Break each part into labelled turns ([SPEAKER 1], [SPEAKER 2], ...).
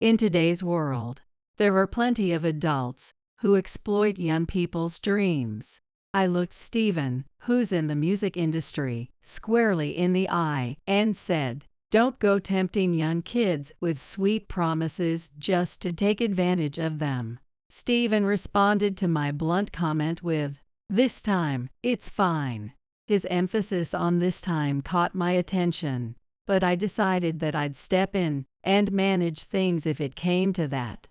[SPEAKER 1] In today's world, there are plenty of adults who exploit young people's dreams. I looked Steven, who's in the music industry, squarely in the eye and said, "Don't go tempting young kids with sweet promises just to take advantage of them." Steven responded to my blunt comment with, "This time, it's fine." His emphasis on this time caught my attention, but I decided that I'd step in and manage things if it came to that.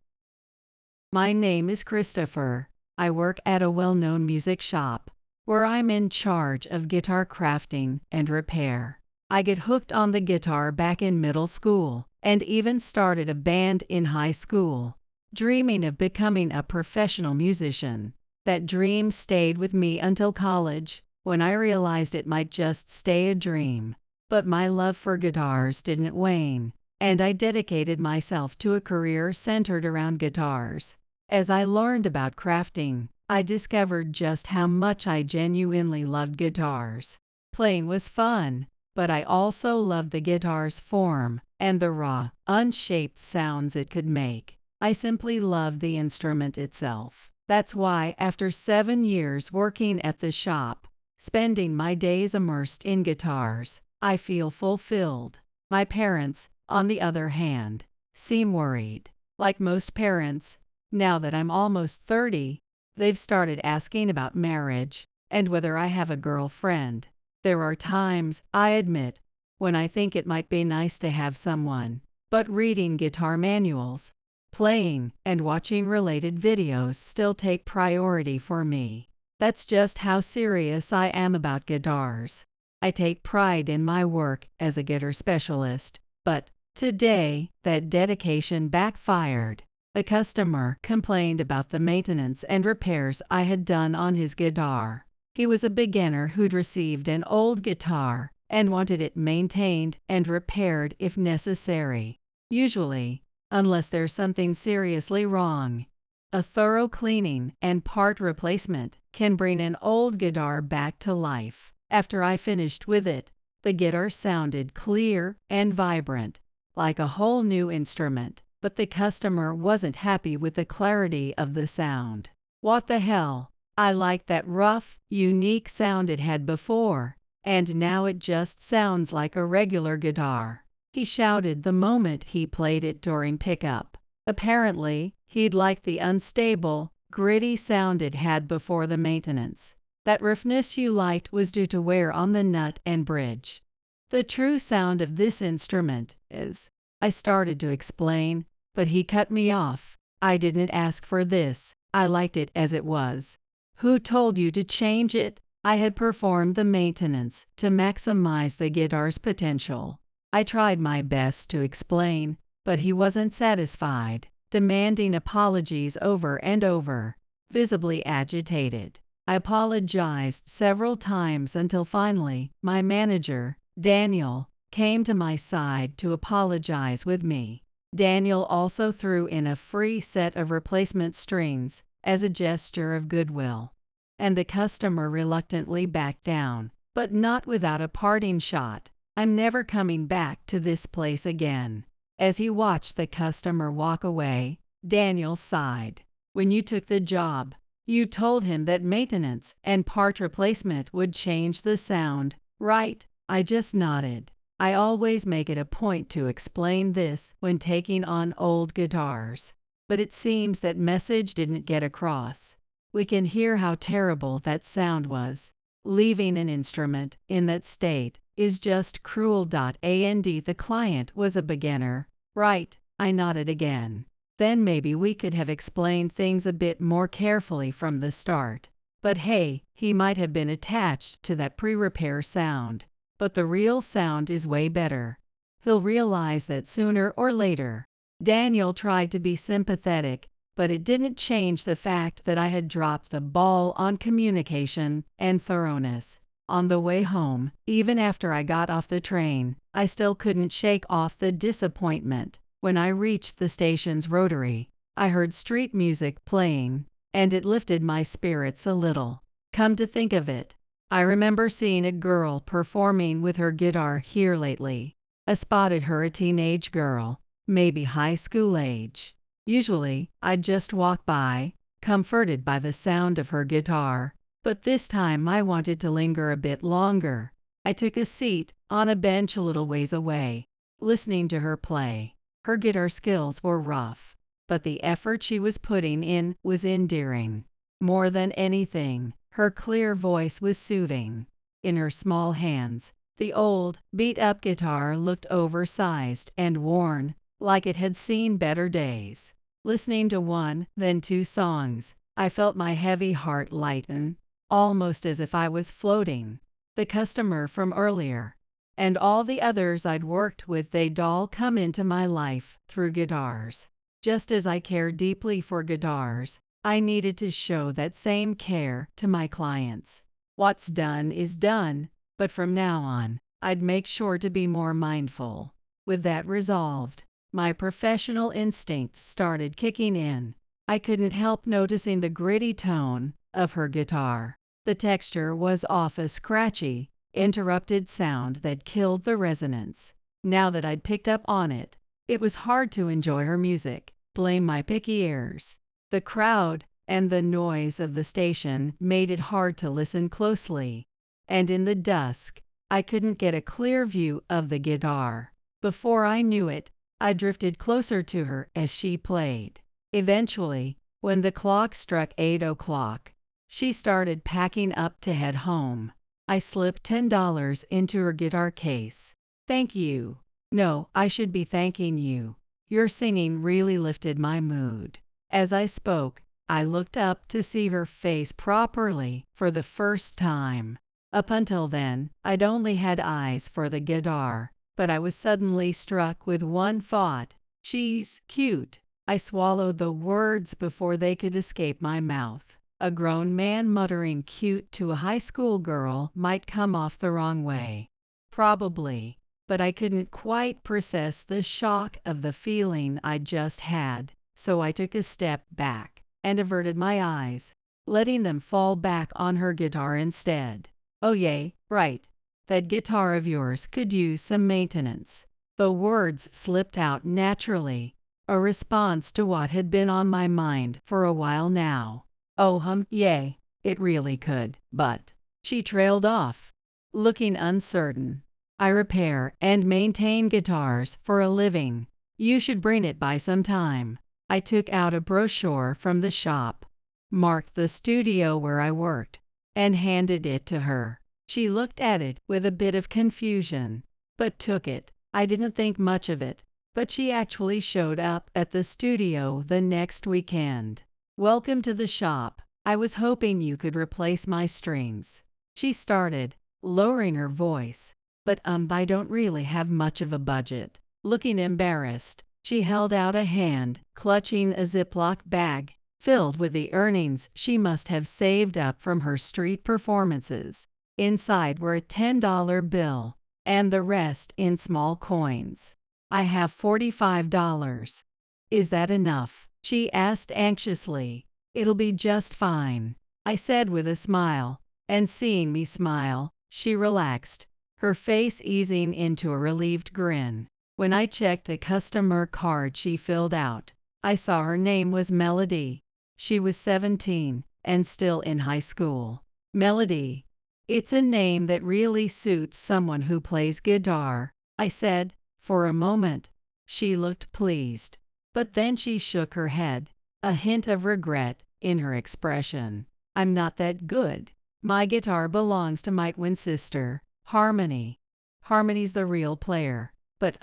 [SPEAKER 1] My name is Christopher. I work at a well-known music shop, where I'm in charge of guitar crafting and repair. I get hooked on the guitar back in middle school, and even started a band in high school, dreaming of becoming a professional musician. That dream stayed with me until college, when I realized it might just stay a dream. But my love for guitars didn't wane, and I dedicated myself to a career centered around guitars. As I learned about crafting, I discovered just how much I genuinely loved guitars. Playing was fun, but I also loved the guitar's form and the raw, unshaped sounds it could make. I simply loved the instrument itself. That's why, after 7 years working at the shop, spending my days immersed in guitars, I feel fulfilled. My parents, on the other hand, seem worried. Like most parents, now that I'm almost 30, they've started asking about marriage and whether I have a girlfriend. There are times, I admit, when I think it might be nice to have someone, but reading guitar manuals, playing, and watching related videos still take priority for me. That's just how serious I am about guitars. I take pride in my work as a guitar specialist, but today, that dedication backfired. A customer complained about the maintenance and repairs I had done on his guitar. He was a beginner who'd received an old guitar and wanted it maintained and repaired if necessary. Usually, unless there's something seriously wrong, a thorough cleaning and part replacement can bring an old guitar back to life. After I finished with it, the guitar sounded clear and vibrant, like a whole new instrument. But the customer wasn't happy with the clarity of the sound. What the hell? I liked that rough, unique sound it had before, and now it just sounds like a regular guitar, he shouted the moment he played it during pickup. Apparently, he'd liked the unstable, gritty sound it had before the maintenance. That roughness you liked was due to wear on the nut and bridge. The true sound of this instrument is, I started to explain, but he cut me off. I didn't ask for this. I liked it as it was. Who told you to change it? I had performed the maintenance to maximize the guitar's potential. I tried my best to explain, but he wasn't satisfied, demanding apologies over and over, visibly agitated. I apologized several times until finally, my manager, Daniel, came to my side to apologize with me. Daniel also threw in a free set of replacement strings as a gesture of goodwill, and the customer reluctantly backed down, but not without a parting shot. "I'm never coming back to this place again." As he watched the customer walk away, Daniel sighed. "When you took the job, you told him that maintenance and part replacement would change the sound, right?" I just nodded. I always make it a point to explain this when taking on old guitars. But it seems that message didn't get across. We can hear how terrible that sound was. Leaving an instrument in that state is just cruel. And the client was a beginner, right? I nodded again. Then maybe we could have explained things a bit more carefully from the start. But hey, he might have been attached to that pre-repair sound. But the real sound is way better. He'll realize that sooner or later. Daniel tried to be sympathetic, but it didn't change the fact that I had dropped the ball on communication and thoroughness. On the way home, even after I got off the train, I still couldn't shake off the disappointment. When I reached the station's rotary, I heard street music playing, and it lifted my spirits a little. Come to think of it, I remember seeing a girl performing with her guitar here lately. I spotted her, a teenage girl, maybe high school age. Usually, I'd just walk by, comforted by the sound of her guitar, but this time I wanted to linger a bit longer. I took a seat on a bench a little ways away, listening to her play. Her guitar skills were rough, but the effort she was putting in was endearing. More than anything, her clear voice was soothing. In her small hands, the old, beat-up guitar looked oversized and worn, like it had seen better days. Listening to one, then two songs, I felt my heavy heart lighten, almost as if I was floating. The customer from earlier, and all the others I'd worked with, they'd all come into my life through guitars. Just as I care deeply for guitars, I needed to show that same care to my clients. What's done is done, but from now on, I'd make sure to be more mindful. With that resolved, my professional instincts started kicking in. I couldn't help noticing the gritty tone of her guitar. The texture was off, a scratchy, interrupted sound that killed the resonance. Now that I'd picked up on it, it was hard to enjoy her music. Blame my picky ears. The crowd and the noise of the station made it hard to listen closely, and in the dusk, I couldn't get a clear view of the guitar. Before I knew it, I drifted closer to her as she played. Eventually, when the clock struck 8 o'clock, she started packing up to head home. I slipped $10 into her guitar case. "Thank you." "No, I should be thanking you. Your singing really lifted my mood." As I spoke, I looked up to see her face properly for the first time. Up until then, I'd only had eyes for the guitar, but I was suddenly struck with one thought. "She's cute." I swallowed the words before they could escape my mouth. A grown man muttering cute to a high school girl might come off the wrong way. Probably, but I couldn't quite process the shock of the feeling I'd just had, so I took a step back and averted my eyes, letting them fall back on her guitar instead. "Oh yeah, right. That guitar of yours could use some maintenance." The words slipped out naturally, a response to what had been on my mind for a while now. "Oh, yeah, it really could, but..." She trailed off, looking uncertain. "I repair and maintain guitars for a living. You should bring it by sometime." I took out a brochure from the shop, marked the studio where I worked, and handed it to her. She looked at it with a bit of confusion, but took it. I didn't think much of it, but she actually showed up at the studio the next weekend. "Welcome to the shop. I was hoping you could replace my strings." She started, lowering her voice. "But I don't really have much of a budget." Looking embarrassed, she held out a hand, clutching a Ziploc bag filled with the earnings she must have saved up from her street performances. Inside were a $10 bill, and the rest in small coins. "I have $45. Is that enough?" she asked anxiously. "It'll be just fine," I said with a smile, and seeing me smile, she relaxed, her face easing into a relieved grin. When I checked a customer card she filled out, I saw her name was Melody. She was 17 and still in high school. Melody. It's a name that really suits someone who plays guitar, I said. For a moment, she looked pleased, but then she shook her head, a hint of regret in her expression. "I'm not that good. My guitar belongs to my twin sister, Harmony. Harmony's the real player, but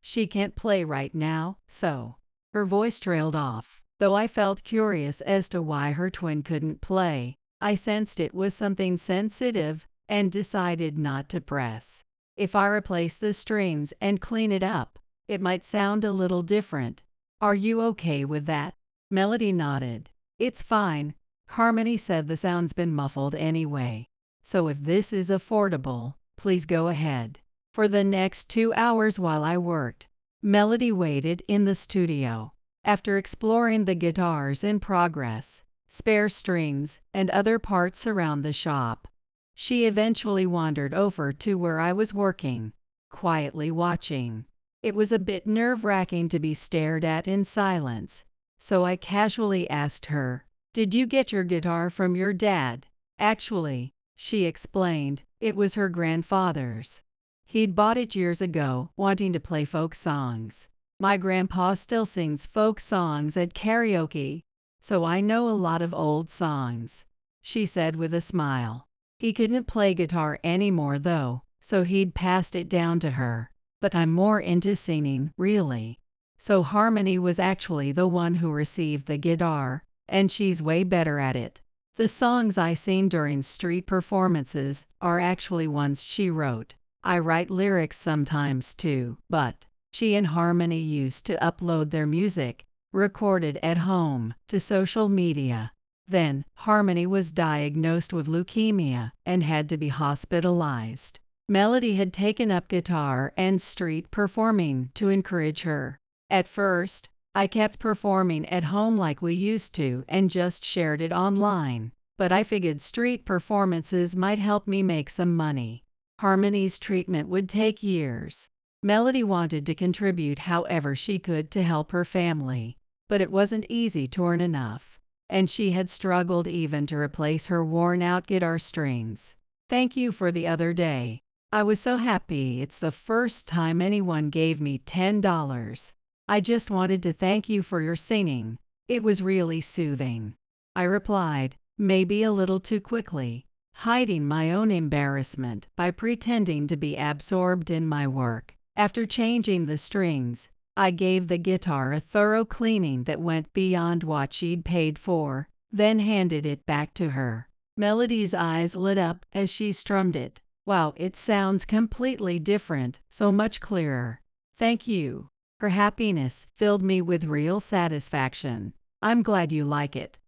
[SPEAKER 1] she can't play right now, so..." Her voice trailed off. Though I felt curious as to why her twin couldn't play, I sensed it was something sensitive and decided not to press. If I replace the strings and clean it up, it might sound a little different. "Are you okay with that?" Melody nodded. "It's fine." Harmony said the sound's been muffled anyway, so if this is affordable, please go ahead. For the next 2 hours while I worked, Melody waited in the studio. After exploring the guitars in progress, spare strings, and other parts around the shop, she eventually wandered over to where I was working, quietly watching. It was a bit nerve-wracking to be stared at in silence, so I casually asked her, "Did you get your guitar from your dad?" "Actually," she explained, "it was her grandfather's. He'd bought it years ago, wanting to play folk songs. My grandpa still sings folk songs at karaoke, so I know a lot of old songs," she said with a smile. He couldn't play guitar anymore though, so he'd passed it down to her. But I'm more into singing, really. So Harmony was actually the one who received the guitar, and she's way better at it. The songs I sing during street performances are actually ones she wrote. I write lyrics sometimes too, but she and Harmony used to upload their music, recorded at home, to social media. Then, Harmony was diagnosed with leukemia and had to be hospitalized. Melody had taken up guitar and street performing to encourage her. At first, I kept performing at home like we used to and just shared it online, but I figured street performances might help me make some money. Harmony's treatment would take years. Melody wanted to contribute however she could to help her family, but it wasn't easy to earn enough, and she had struggled even to replace her worn-out guitar strings. "Thank you for the other day. I was so happy. It's the first time anyone gave me $10. I just wanted to thank you for your singing. It was really soothing," I replied, maybe a little too quickly, hiding my own embarrassment by pretending to be absorbed in my work. After changing the strings, I gave the guitar a thorough cleaning that went beyond what she'd paid for, then handed it back to her. Melody's eyes lit up as she strummed it. "Wow, it sounds completely different, so much clearer. Thank you." Her happiness filled me with real satisfaction. "I'm glad you like it.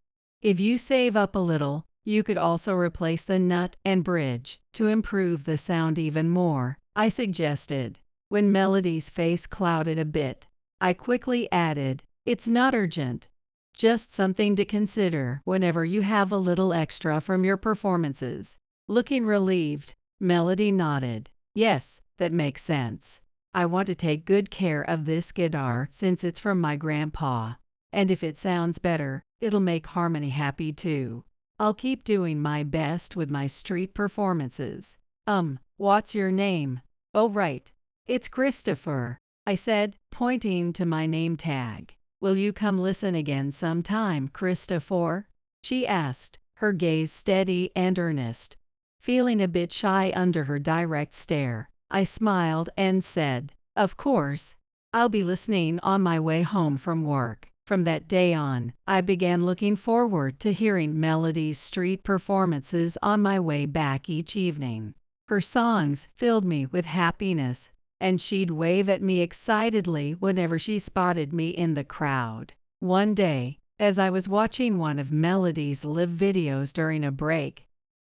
[SPEAKER 1] If you save up a little, you could also replace the nut and bridge to improve the sound even more," I suggested. When Melody's face clouded a bit, I quickly added, "It's not urgent. Just something to consider whenever you have a little extra from your performances." Looking relieved, Melody nodded. "Yes, that makes sense. I want to take good care of this guitar since it's from my grandpa. And if it sounds better, it'll make Harmony happy too. I'll keep doing my best with my street performances." What's your name?" "Oh right, it's Christopher," I said, pointing to my name tag. "Will you come listen again sometime, Christopher?" she asked, her gaze steady and earnest. Feeling a bit shy under her direct stare, I smiled and said, "Of course. I'll be listening on my way home from work." From that day on, I began looking forward to hearing Melody's street performances on my way back each evening. Her songs filled me with happiness, and she'd wave at me excitedly whenever she spotted me in the crowd. One day, as I was watching one of Melody's live videos during a break,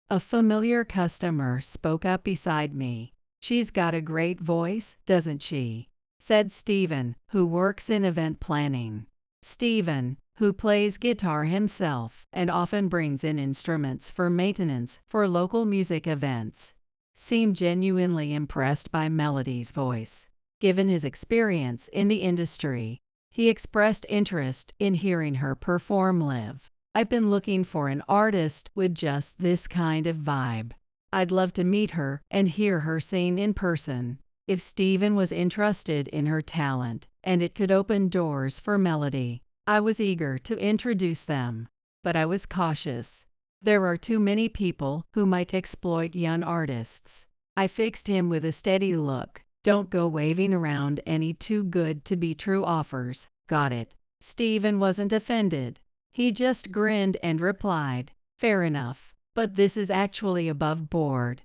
[SPEAKER 1] a familiar customer spoke up beside me. "She's got a great voice, doesn't she?" said Steven, who works in event planning. Steven, who plays guitar himself and often brings in instruments for maintenance for local music events, seemed genuinely impressed by Melody's voice. Given his experience in the industry, he expressed interest in hearing her perform live. "I've been looking for an artist with just this kind of vibe. I'd love to meet her and hear her sing in person." If Steven was interested in her talent and it could open doors for Melody, I was eager to introduce them. But I was cautious. There are too many people who might exploit young artists. I fixed him with a steady look. "Don't go waving around any too good to be true offers, got it?" Steven wasn't offended. He just grinned and replied, "Fair enough, but this is actually above board.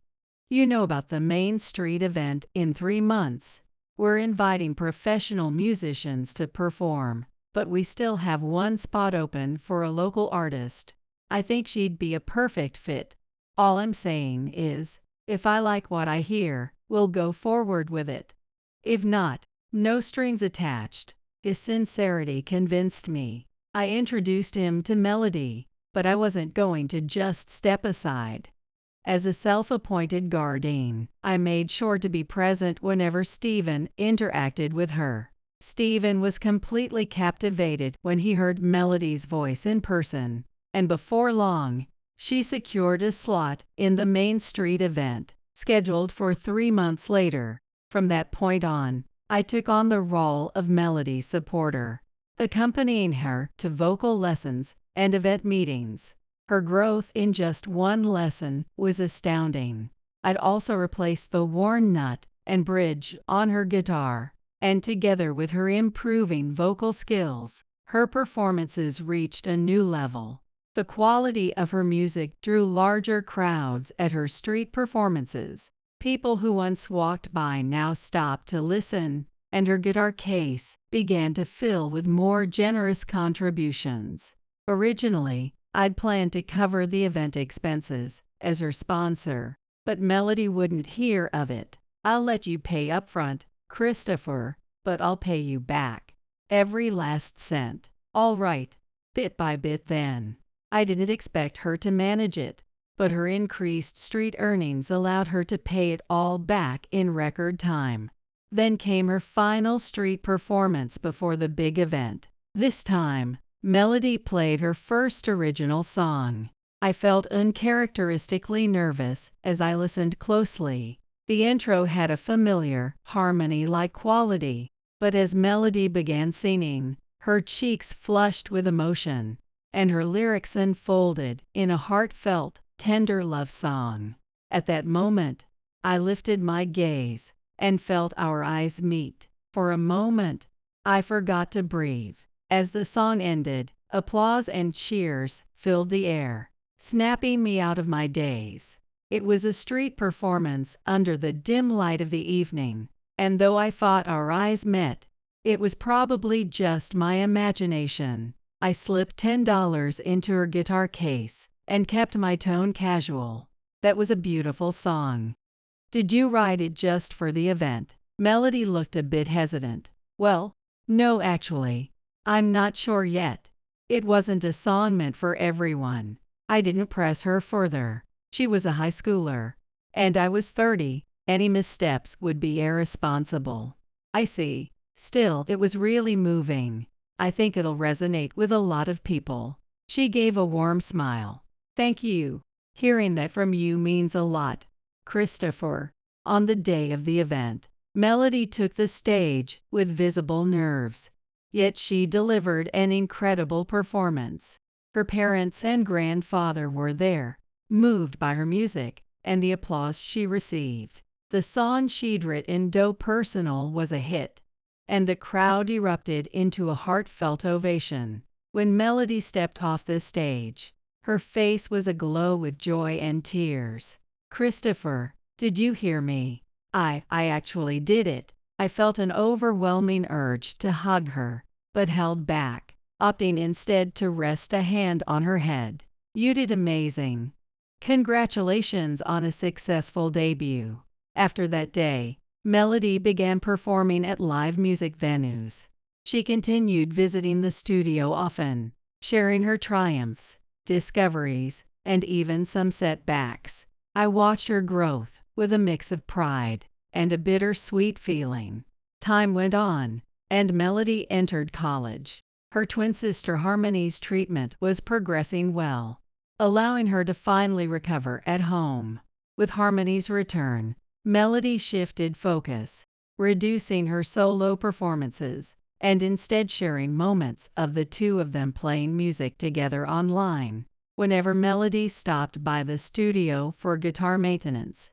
[SPEAKER 1] You know about the Main Street event in 3 months. We're inviting professional musicians to perform, but we still have one spot open for a local artist. I think she'd be a perfect fit. All I'm saying is, if I like what I hear, we'll go forward with it. If not, no strings attached." His sincerity convinced me. I introduced him to Melody, but I wasn't going to just step aside. As a self-appointed guardian, I made sure to be present whenever Steven interacted with her. Steven was completely captivated when he heard Melody's voice in person, and before long, she secured a slot in the Main Street event, scheduled for 3 months later. From that point on, I took on the role of Melody's supporter, accompanying her to vocal lessons and event meetings. Her growth in just one lesson was astounding. I'd also replaced the worn nut and bridge on her guitar, and together with her improving vocal skills, her performances reached a new level. The quality of her music drew larger crowds at her street performances. People who once walked by now stopped to listen, and her guitar case began to fill with more generous contributions. Originally, I'd planned to cover the event expenses as her sponsor, but Melody wouldn't hear of it. "I'll let you pay upfront, Christopher, but I'll pay you back every last cent." "All right." Bit by bit then. I didn't expect her to manage it, but her increased street earnings allowed her to pay it all back in record time. Then came her final street performance before the big event. This time, Melody played her first original song. I felt uncharacteristically nervous as I listened closely. The intro had a familiar, harmony-like quality, but as Melody began singing, her cheeks flushed with emotion, and her lyrics unfolded in a heartfelt, tender love song. At that moment, I lifted my gaze and felt our eyes meet. For a moment, I forgot to breathe. As the song ended, applause and cheers filled the air, snapping me out of my daze. It was a street performance under the dim light of the evening, and though I thought our eyes met, it was probably just my imagination. I slipped $10 into her guitar case and kept my tone casual. "That was a beautiful song. Did you write it just for the event?" Melody looked a bit hesitant. "Well, no, actually. I'm not sure yet. It wasn't a song meant for everyone." I didn't press her further. She was a high schooler, and I was 30. Any missteps would be irresponsible. "I see." Still, it was really moving. "I think it'll resonate with a lot of people." She gave a warm smile. "Thank you. Hearing that from you means a lot, Christopher." On the day of the event, Melody took the stage with visible nerves, yet she delivered an incredible performance. Her parents and grandfather were there, moved by her music and the applause she received. The song she'd written, "Do Personal," was a hit, and the crowd erupted into a heartfelt ovation. When Melody stepped off the stage, her face was aglow with joy and tears. "Christopher, did you hear me?" I actually did it." I felt an overwhelming urge to hug her, but held back, opting instead to rest a hand on her head. "You did amazing. Congratulations on a successful debut." After that day, Melody began performing at live music venues. She continued visiting the studio often, sharing her triumphs, discoveries, and even some setbacks. I watched her growth with a mix of pride and a bittersweet feeling. Time went on, and Melody entered college. Her twin sister Harmony's treatment was progressing well, allowing her to finally recover at home. With Harmony's return, Melody shifted focus, reducing her solo performances, and instead sharing moments of the two of them playing music together online. Whenever Melody stopped by the studio for guitar maintenance,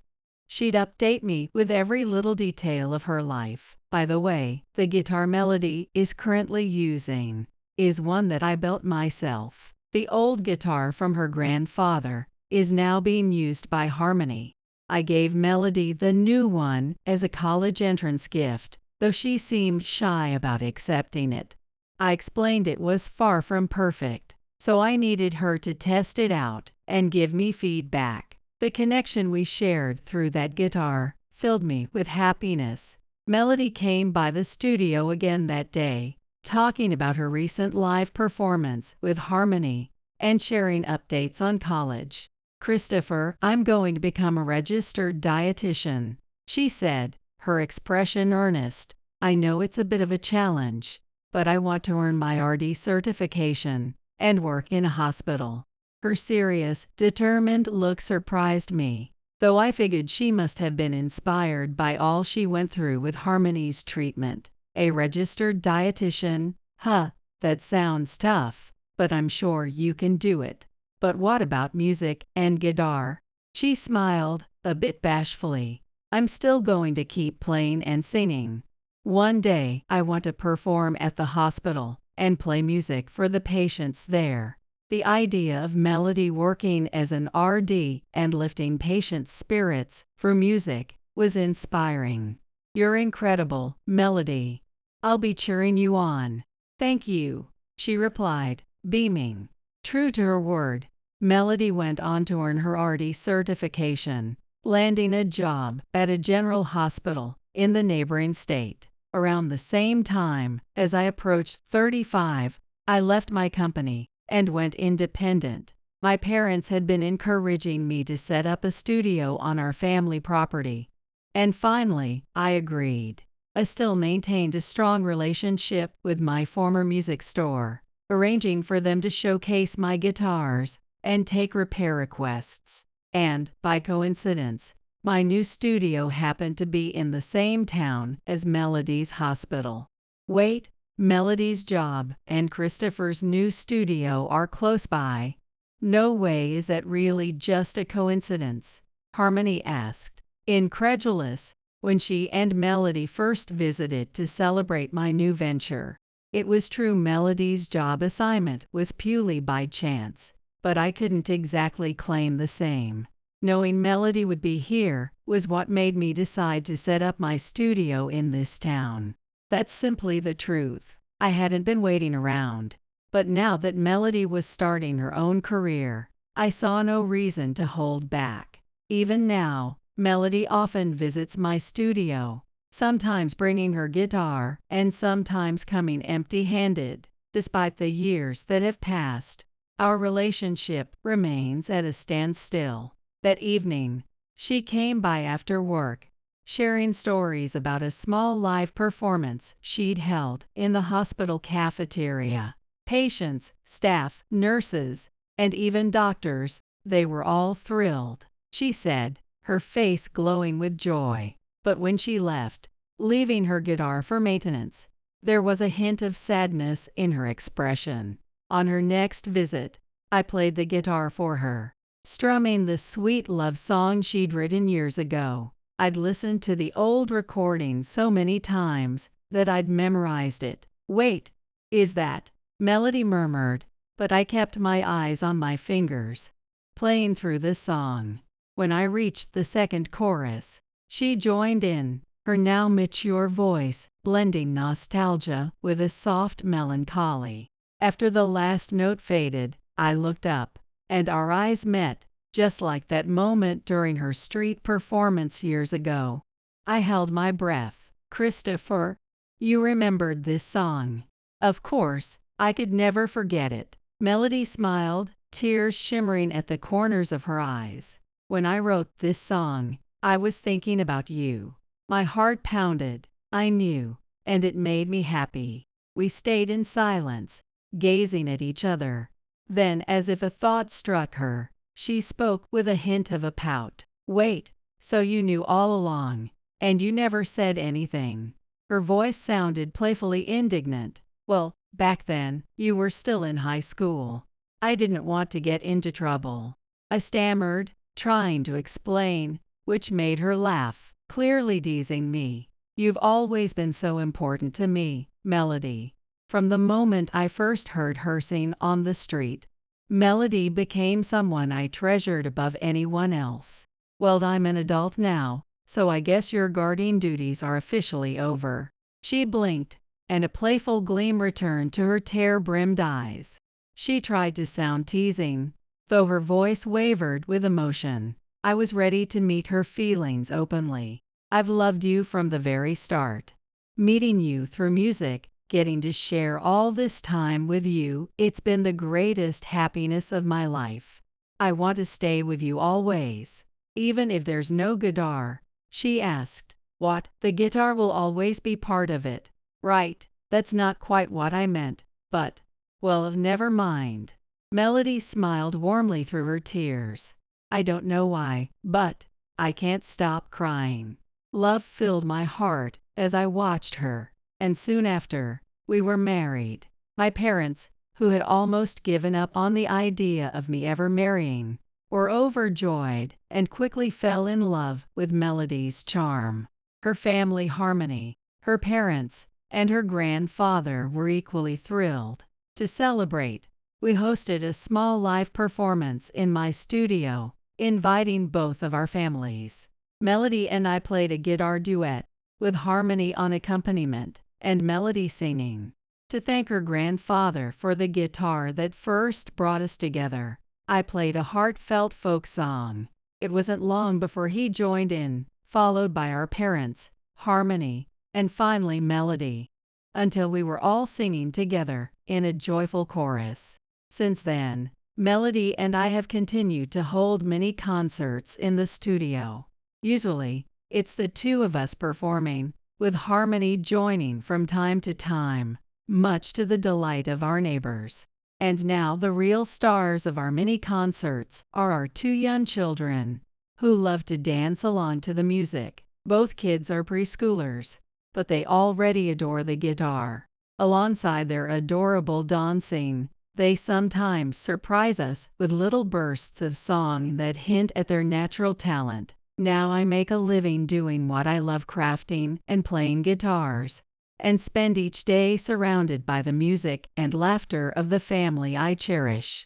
[SPEAKER 1] she'd update me with every little detail of her life. "By the way, the guitar Melody is currently using is one that I built myself. The old guitar from her grandfather is now being used by Harmony. I gave Melody the new one as a college entrance gift, though she seemed shy about accepting it. I explained it was far from perfect, so I needed her to test it out and give me feedback. The connection we shared through that guitar filled me with happiness." Melody came by the studio again that day, talking about her recent live performance with Harmony and sharing updates on college. "Christopher, I'm going to become a registered dietitian," she said, her expression earnest. "I know it's a bit of a challenge, but I want to earn my RD certification and work in a hospital." Her serious, determined look surprised me, though I figured she must have been inspired by all she went through with Harmony's treatment. A registered dietitian? Huh, that sounds tough, but I'm sure you can do it. But what about music and guitar? She smiled, a bit bashfully. "I'm still going to keep playing and singing. One day, I want to perform at the hospital and play music for the patients there." The idea of Melody working as an RD and lifting patients' spirits through music was inspiring. "You're incredible, Melody. I'll be cheering you on." "Thank you," she replied, beaming. True to her word, Melody went on to earn her RD certification, landing a job at a general hospital in the neighboring state. Around the same time as I approached 35, I left my company and went independent. My parents had been encouraging me to set up a studio on our family property, and finally, I agreed. I still maintained a strong relationship with my former music store, arranging for them to showcase my guitars and take repair requests. And, by coincidence, my new studio happened to be in the same town as Melody's hospital. Wait, Melody's job and Christopher's new studio are close by. "No way, is that really just a coincidence?" Harmony asked, incredulous, when she and Melody first visited to celebrate my new venture. It was true Melody's job assignment was purely by chance, but I couldn't exactly claim the same. Knowing Melody would be here was what made me decide to set up my studio in this town. That's simply the truth. I hadn't been waiting around, but now that Melody was starting her own career, I saw no reason to hold back. Even now, Melody often visits my studio, sometimes bringing her guitar and sometimes coming empty-handed. Despite the years that have passed, our relationship remains at a standstill. That evening, she came by after work, sharing stories about a small live performance she'd held in the hospital cafeteria. Patients, staff, nurses, and even doctors, they were all thrilled, she said, her face glowing with joy. But when she left, leaving her guitar for maintenance, there was a hint of sadness in her expression. On her next visit, I played the guitar for her, strumming the sweet love song she'd written years ago. I'd listened to the old recording so many times that I'd memorized it. "Wait, is that?" Melody murmured, but I kept my eyes on my fingers, playing through the song. When I reached the second chorus, she joined in, her now mature voice blending nostalgia with a soft melancholy. After the last note faded, I looked up, and our eyes met, just like that moment during her street performance years ago. I held my breath. "Christopher, you remembered this song." Of course, I could never forget it. Melody smiled, tears shimmering at the corners of her eyes. "When I wrote this song, I was thinking about you." My heart pounded. I knew, and it made me happy. We stayed in silence, gazing at each other. Then, as if a thought struck her, she spoke with a hint of a pout. "Wait, so you knew all along, and you never said anything?" Her voice sounded playfully indignant. "Well, back then, you were still in high school. I didn't want to get into trouble," I stammered, trying to explain, which made her laugh, clearly teasing me. "You've always been so important to me, Melody." From the moment I first heard her sing on the street, Melody became someone I treasured above anyone else. "Well, I'm an adult now, so I guess your guardian duties are officially over." She blinked, and a playful gleam returned to her tear-brimmed eyes. She tried to sound teasing, though her voice wavered with emotion. I was ready to meet her feelings openly. "I've loved you from the very start. Meeting you through music, getting to share all this time with you, it's been the greatest happiness of my life." I want to stay with you always. Even if there's no guitar, she asked. What? The guitar will always be part of it. Right, that's not quite what I meant, but, well, never mind. Melody smiled warmly through her tears. I don't know why, but I can't stop crying. Love filled my heart as I watched her, and soon after, we were married. My parents, who had almost given up on the idea of me ever marrying, were overjoyed and quickly fell in love with Melody's charm. Her family harmony, her parents, and her grandfather were equally thrilled. To celebrate, we hosted a small live performance in my studio, inviting both of our families. Melody and I played a guitar duet, with harmony on accompaniment, and Melody singing. To thank her grandfather for the guitar that first brought us together, I played a heartfelt folk song. It wasn't long before he joined in, followed by our parents, harmony, and finally Melody, until we were all singing together in a joyful chorus. Since then, Melody and I have continued to hold many concerts in the studio. Usually, it's the two of us performing, with harmony joining from time to time, much to the delight of our neighbors. And now the real stars of our mini concerts are our two young children, who love to dance along to the music. Both kids are preschoolers, but they already adore the guitar. Alongside their adorable dancing, they sometimes surprise us with little bursts of song that hint at their natural talent. Now I make a living doing what I love, crafting and playing guitars, and spend each day surrounded by the music and laughter of the family I cherish.